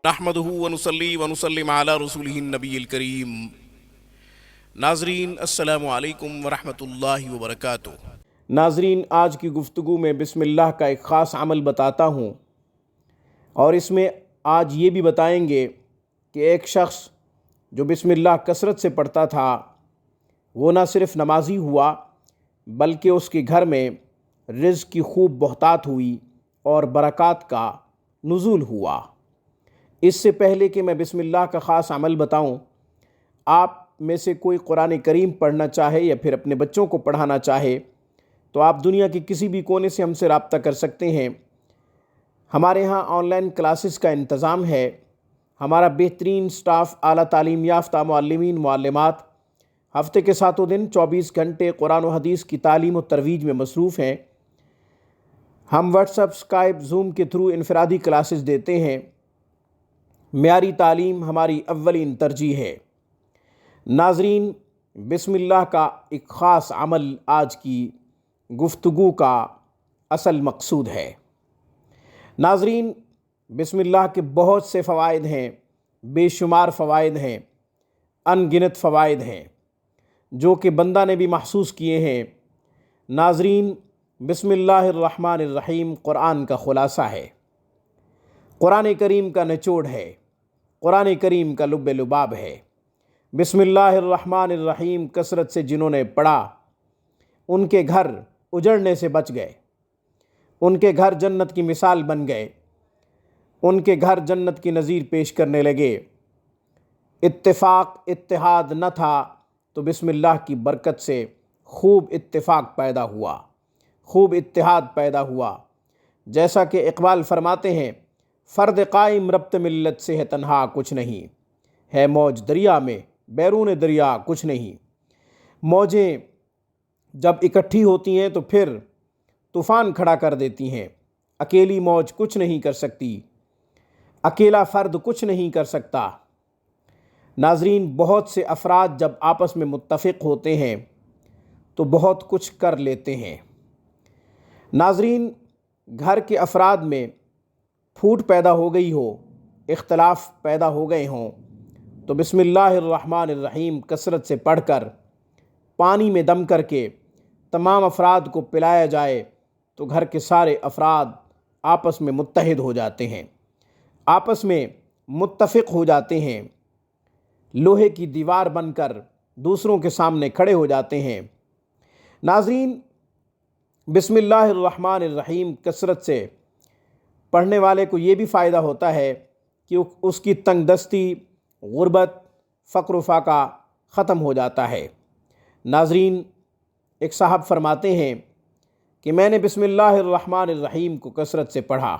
نحمدہ ونصلی ونسلم علی رسولہ النبی الکریم۔ ناظرین السلام علیکم ورحمۃ اللہ وبرکاتہ۔ ناظرین، آج کی گفتگو میں بسم اللہ کا ایک خاص عمل بتاتا ہوں، اور اس میں آج یہ بھی بتائیں گے کہ ایک شخص جو بسم اللہ کثرت سے پڑھتا تھا وہ نہ صرف نمازی ہوا بلکہ اس کے گھر میں رزق کی خوب بہتات ہوئی اور برکات کا نزول ہوا۔ اس سے پہلے کہ میں بسم اللہ کا خاص عمل بتاؤں، آپ میں سے کوئی قرآن کریم پڑھنا چاہے یا پھر اپنے بچوں کو پڑھانا چاہے تو آپ دنیا کے کسی بھی کونے سے ہم سے رابطہ کر سکتے ہیں۔ ہمارے ہاں آن لائن کلاسز کا انتظام ہے۔ ہمارا بہترین سٹاف، اعلیٰ تعلیم یافتہ معلمین معلمات ہفتے کے 7 دن 24 گھنٹے قرآن و حدیث کی تعلیم و ترویج میں مصروف ہیں۔ ہم واٹس ایپ، اسکائپ، زوم کے تھرو انفرادی کلاسز دیتے ہیں۔ معیاری تعلیم ہماری اولین ترجیح ہے۔ ناظرین، بسم اللہ کا ایک خاص عمل آج کی گفتگو کا اصل مقصود ہے۔ ناظرین، بسم اللہ کے بہت سے فوائد ہیں، بے شمار فوائد ہیں، ان گنت فوائد ہیں جو کہ بندہ نے بھی محسوس کیے ہیں۔ ناظرین، بسم اللہ الرحمن الرحیم قرآن کا خلاصہ ہے، قرآن کریم کا نچوڑ ہے، قرآن کریم کا لب لباب ہے۔ بسم اللہ الرحمن الرحیم کثرت سے جنہوں نے پڑھا ان کے گھر اجڑنے سے بچ گئے، ان کے گھر جنت کی مثال بن گئے، ان کے گھر جنت کی نظیر پیش کرنے لگے۔ اتفاق اتحاد نہ تھا تو بسم اللہ کی برکت سے خوب اتفاق پیدا ہوا، خوب اتحاد پیدا ہوا۔ جیسا کہ اقبال فرماتے ہیں، فرد قائم ربط ملت سے ہے تنہا کچھ نہیں، ہے موج دریا میں بیرون دریا کچھ نہیں۔ موجیں جب اکٹھی ہوتی ہیں تو پھر طوفان کھڑا کر دیتی ہیں۔ اکیلی موج کچھ نہیں کر سکتی، اکیلا فرد کچھ نہیں کر سکتا۔ ناظرین، بہت سے افراد جب آپس میں متفق ہوتے ہیں تو بہت کچھ کر لیتے ہیں۔ ناظرین، گھر کے افراد میں پھوٹ پیدا ہو گئی ہو، اختلاف پیدا ہو گئے ہوں تو بسم اللہ الرحمن الرحیم کثرت سے پڑھ کر پانی میں دم کر کے تمام افراد کو پلایا جائے تو گھر کے سارے افراد آپس میں متحد ہو جاتے ہیں، آپس میں متفق ہو جاتے ہیں، لوہے کی دیوار بن کر دوسروں کے سامنے کھڑے ہو جاتے ہیں۔ ناظرین، بسم اللہ الرحمن الرحیم کثرت سے پڑھنے والے کو یہ بھی فائدہ ہوتا ہے کہ اس کی تنگ دستی، غربت، فقر و فاقہ ختم ہو جاتا ہے۔ ناظرین، ایک صاحب فرماتے ہیں کہ میں نے بسم اللہ الرحمن الرحیم کو کثرت سے پڑھا۔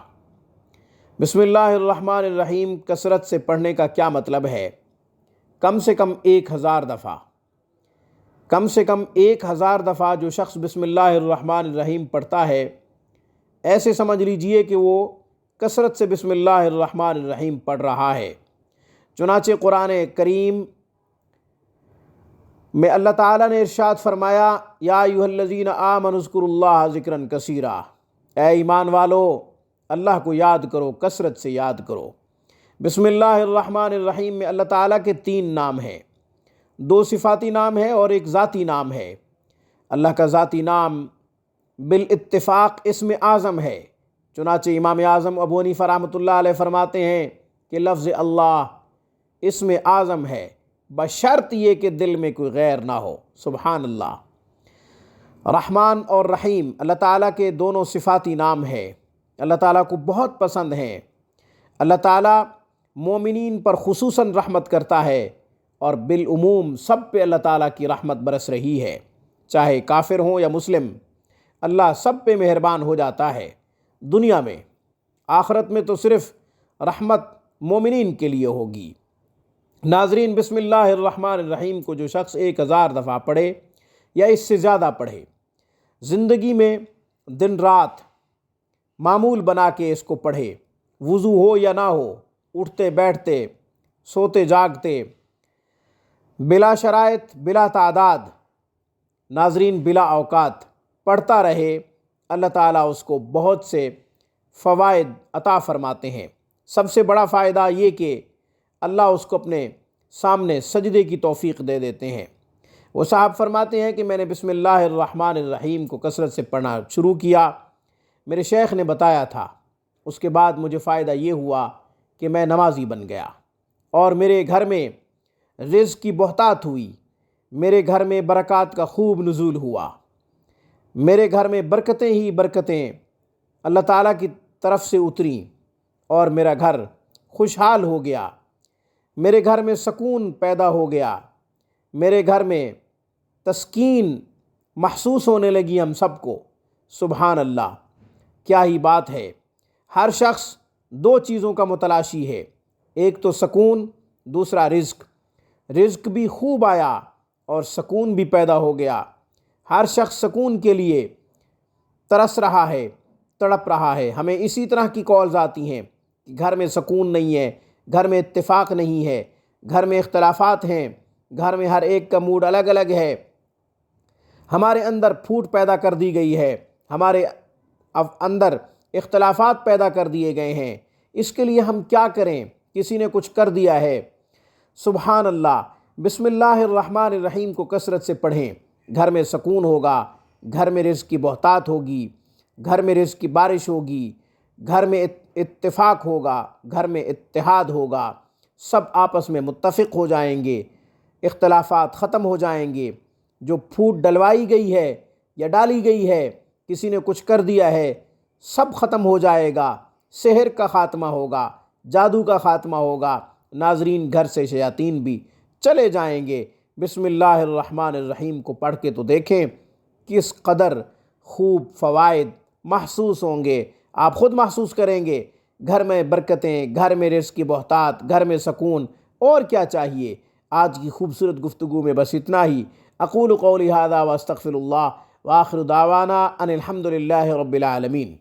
بسم اللہ الرحمن الرحیم کثرت سے پڑھنے کا کیا مطلب ہے؟ کم سے کم 1000 دفعہ، کم سے کم 1000 دفعہ جو شخص بسم اللہ الرحمن الرحیم پڑھتا ہے، ایسے سمجھ لیجئے کہ وہ کثرت سے بسم اللہ الرحمن الرحیم پڑھ رہا ہے۔ چنانچہ قرآن کریم میں اللہ تعالیٰ نے ارشاد فرمایا، یا ایھا الذین آمنوا اذکروا اللہ ذکرا کثیرا، اے ایمان والو اللہ کو یاد کرو، کثرت سے یاد کرو۔ بسم اللہ الرحمن الرحیم میں اللہ تعالیٰ کے 3 نام ہیں، 2 صفاتی نام ہے اور ایک ذاتی نام ہے۔ اللہ کا ذاتی نام بالاتفاق اسم اعظم ہے، چنانچہ امام اعظم ابو حنیفہ رحمۃ اللہ علیہ فرماتے ہیں کہ لفظ اللہ اسم اعظم ہے، بشرط یہ کہ دل میں کوئی غیر نہ ہو۔ سبحان اللہ۔ رحمان اور رحیم اللہ تعالیٰ کے دونوں صفاتی نام ہیں، اللہ تعالیٰ کو بہت پسند ہیں۔ اللہ تعالیٰ مومنین پر خصوصاً رحمت کرتا ہے اور بالعموم سب پہ اللہ تعالیٰ کی رحمت برس رہی ہے، چاہے کافر ہوں یا مسلم، اللہ سب پہ مہربان ہو جاتا ہے۔ دنیا میں، آخرت میں تو صرف رحمت مومنین کے لیے ہوگی۔ ناظرین، بسم اللہ الرحمن الرحیم کو جو شخص 1000 دفعہ پڑھے یا اس سے زیادہ پڑھے، زندگی میں دن رات معمول بنا کے اس کو پڑھے، وضو ہو یا نہ ہو، اٹھتے بیٹھتے، سوتے جاگتے، بلا شرائط، بلا تعداد، ناظرین بلا اوقات پڑھتا رہے، اللہ تعالیٰ اس کو بہت سے فوائد عطا فرماتے ہیں۔ سب سے بڑا فائدہ یہ کہ اللہ اس کو اپنے سامنے سجدے کی توفیق دے دیتے ہیں۔ وہ صاحب فرماتے ہیں کہ میں نے بسم اللہ الرحمن الرحیم کو کثرت سے پڑھنا شروع کیا، میرے شیخ نے بتایا تھا، اس کے بعد مجھے فائدہ یہ ہوا کہ میں نمازی بن گیا اور میرے گھر میں رزق کی بہتات ہوئی، میرے گھر میں برکات کا خوب نزول ہوا، میرے گھر میں برکتیں ہی برکتیں اللہ تعالیٰ کی طرف سے اتریں اور میرا گھر خوشحال ہو گیا، میرے گھر میں سکون پیدا ہو گیا، میرے گھر میں تسکین محسوس ہونے لگی ہم سب کو۔ سبحان اللہ، کیا ہی بات ہے۔ ہر شخص دو چیزوں کا متلاشی ہے، ایک تو سکون، دوسرا رزق۔ رزق بھی خوب آیا اور سکون بھی پیدا ہو گیا۔ ہر شخص سکون کے لیے ترس رہا ہے، تڑپ رہا ہے۔ ہمیں اسی طرح کی کالز آتی ہیں کہ گھر میں سکون نہیں ہے، گھر میں اتفاق نہیں ہے، گھر میں اختلافات ہیں، گھر میں ہر ایک کا موڈ الگ الگ ہے، ہمارے اندر پھوٹ پیدا کر دی گئی ہے، ہمارے اندر اختلافات پیدا کر دیے گئے ہیں۔ اس کے لیے ہم کیا کریں؟ کسی نے کچھ کر دیا ہے، سبحان اللہ، بسم اللہ الرحمن الرحیم کو کثرت سے پڑھیں، گھر میں سکون ہوگا، گھر میں رزق کی بہتات ہوگی، گھر میں رزق کی بارش ہوگی، گھر میں اتفاق ہوگا، گھر میں اتحاد ہوگا، سب آپس میں متفق ہو جائیں گے، اختلافات ختم ہو جائیں گے۔ جو پھوٹ ڈلوائی گئی ہے یا ڈالی گئی ہے، کسی نے کچھ کر دیا ہے، سب ختم ہو جائے گا، سحر کا خاتمہ ہوگا، جادو کا خاتمہ ہوگا، ناظرین گھر سے شیاطین بھی چلے جائیں گے۔ بسم اللہ الرحمن الرحیم کو پڑھ کے تو دیکھیں کس قدر خوب فوائد محسوس ہوں گے، آپ خود محسوس کریں گے۔ گھر میں برکتیں، گھر میں رزق کی بہتات، گھر میں سکون، اور کیا چاہیے۔ آج کی خوبصورت گفتگو میں بس اتنا ہی۔ اقول قولی ھذا واستغفر اللہ وآخر دعوانا ان الحمد للہ رب العالمین۔